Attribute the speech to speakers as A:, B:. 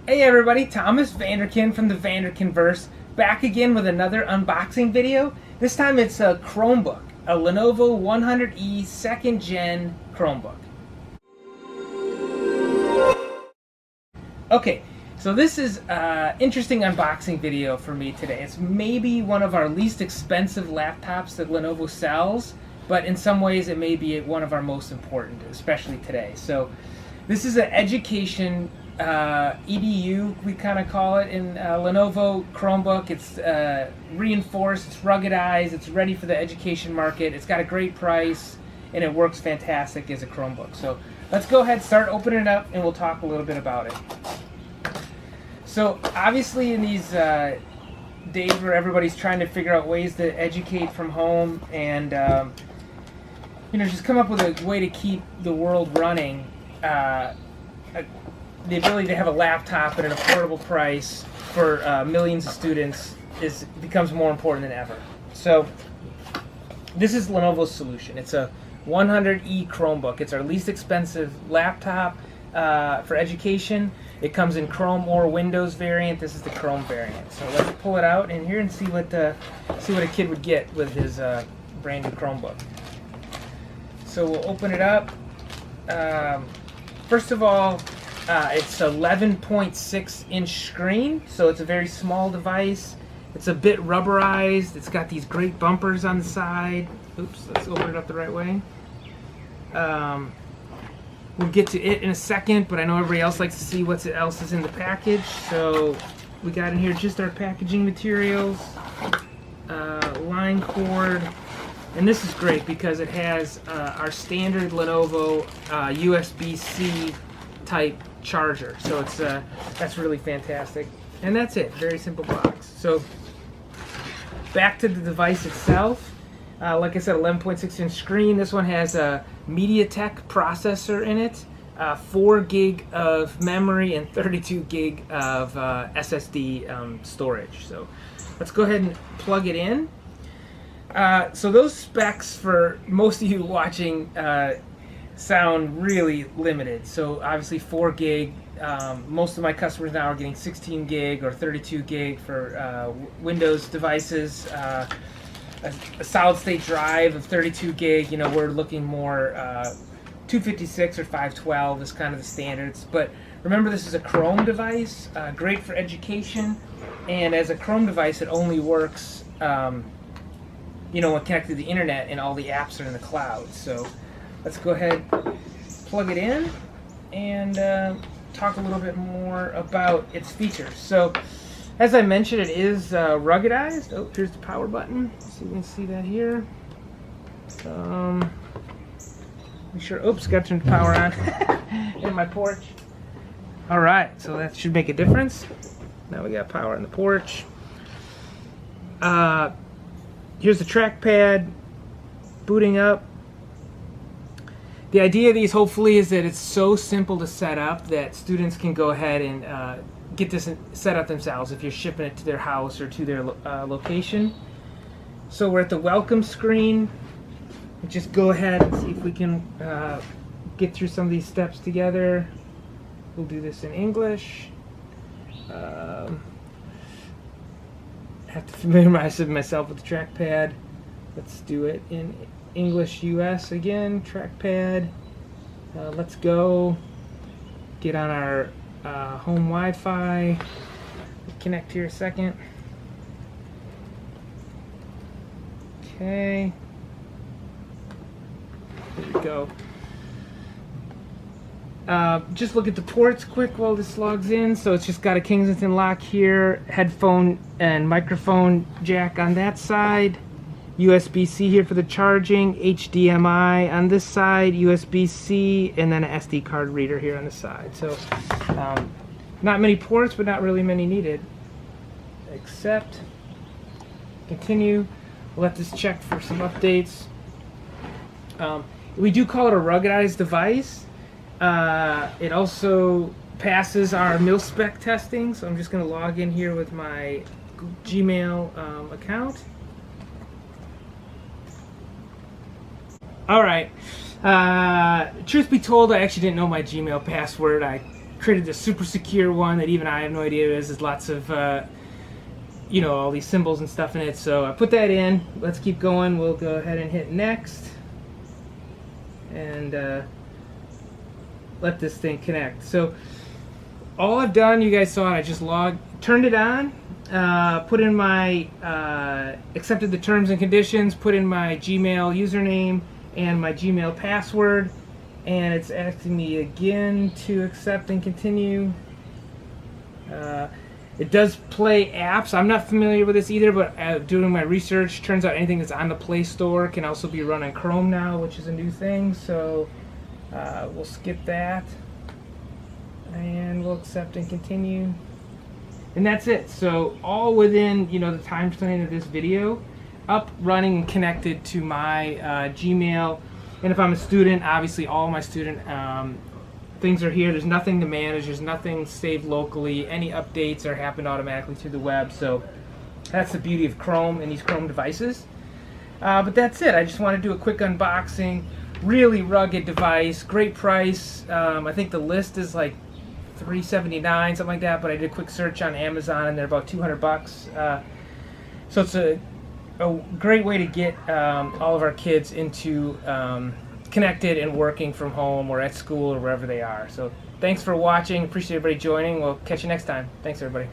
A: Hey everybody, Thomas Vanderkin from the Vanderkinverse, back again with another unboxing video. This time it's a Chromebook, a Lenovo 100e 2nd Gen Chromebook. Okay, so this is an interesting unboxing video for me today. It's maybe one of our least expensive laptops that Lenovo sells, but in some ways it may be one of our most important, especially today. So this is an education EDU, we kind of call it, in Lenovo Chromebook. It's reinforced, it's ruggedized, it's ready for the education market, it's got a great price, and it works fantastic as a Chromebook. So let's go ahead, start opening it up, and we'll talk a little bit about it. So obviously in these days where everybody's trying to figure out ways to educate from home and just come up with a way to keep the world running, the ability to have a laptop at an affordable price for millions of students becomes more important than ever. So this is Lenovo's solution. It's a 100e Chromebook. It's our least expensive laptop for education. It comes in Chrome or Windows variant. This is the Chrome variant. So let's pull it out in here and see what a kid would get with his brand new Chromebook. So we'll open it up. First of all, it's 11.6 inch screen, so it's a very small device. It's a bit rubberized. It's got these great bumpers on the side. Oops, let's open it up the right way. We'll get to it in a second, but I know everybody else likes to see what else is in the package. So we got in here just our packaging materials, line cord, and this is great because it has our standard Lenovo USB-C type charger. So it's that's really fantastic. And that's it. Very simple box. So back to the device itself. Like I said, 11.6 inch screen. This one has a MediaTek processor in it, 4 gig of memory, and 32 gig of SSD storage. So let's go ahead and plug it in. So those specs for most of you watching sound really limited. So obviously 4 gig. Most of my customers now are getting 16 gig or 32 gig for Windows devices. A solid state drive of 32 gig, we're looking more 256 or 512 is kind of the standards. But remember, this is a Chrome device, great for education, and as a Chrome device it only works when connected to the internet, and all the apps are in the cloud. So let's go ahead, plug it in, and talk a little bit more about its features. So as I mentioned, it is ruggedized. Oh, here's the power button. So you can see that here. Make sure. Oops, got to turn the power on in my porch. All right, so that should make a difference. Now we got power in the porch. Here's the trackpad. Booting up. The idea of these, hopefully, is that it's so simple to set up that students can go ahead and get this set up themselves if you're shipping it to their house or to their location. So we're at the welcome screen. Just go ahead and see if we can get through some of these steps together. We'll do this in English. Have to familiarize myself with the trackpad. Let's do it in English US again. Trackpad. Let's go. Get on our home Wi-Fi. Connect here a second. Okay. There we go. Just look at the ports quick while this logs in. So it's just got a Kensington lock here, headphone and microphone jack on that side, USB-C here for the charging, HDMI on this side, USB-C, and then an SD card reader here on the side. So not many ports, but not really many needed. Accept, continue. We'll let this check for some updates. We do call it a ruggedized device. It also passes our mil-spec testing, so I'm just going to log in here with my Gmail account. All right. Truth be told, I actually didn't know my Gmail password. I created this super secure one that even I have no idea what it is. There's lots of you know, all these symbols and stuff in it. So I put that in. Let's keep going. We'll go ahead and hit next and let this thing connect. So all I've done, you guys saw it, I just turned it on, put in my accepted the terms and conditions, put in my Gmail username and my Gmail password, and it's asking me again to accept and continue. It does play apps. I'm not familiar with this either, but doing my research, turns out anything that's on the Play Store can also be run on Chrome now, which is a new thing. So we'll skip that, and we'll accept and continue. And that's it. So all within, you know, the time frame of this video, up, running, and connected to my Gmail. And if I'm a student, obviously all my student things are here. There's nothing to manage. There's nothing saved locally. Any updates are happened automatically through the web. So that's the beauty of Chrome and these Chrome devices. But that's it. I just want to do a quick unboxing. Really rugged device. Great price. I think the list is like $379, something like that. But I did a quick search on Amazon and they're about $200. So it's a great way to get all of our kids into connected and working from home or at school or wherever they are. So thanks for watching. Appreciate everybody joining. We'll catch you next time. Thanks, everybody.